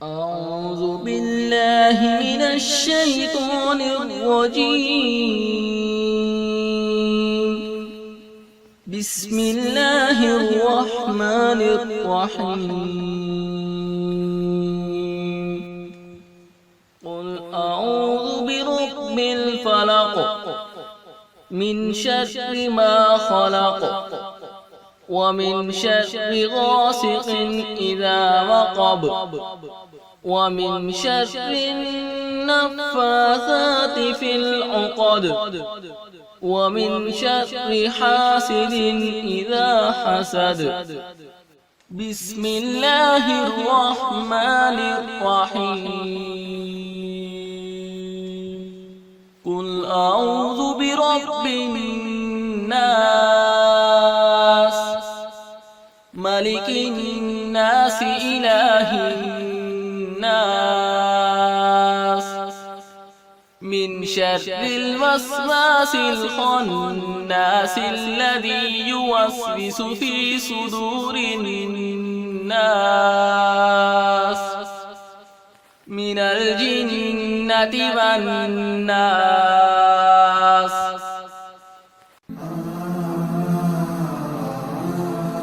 أعوذ بالله من الشيطان الرجيم. بسم الله الرحمن الرحيم. قل أعوذ برب الفلق من شر ما خلق ومن شر غاسق إذا وقب ومن شر النفاثات في العقد ومن شر حاسد إذا حسد. بسم الله الرحمن الرحيم. قل أعوذ برب الناس ملك الناس إله الناس من شر الوسواس الخناس الذي يوسوس في صدور الناس من الجنة والناس.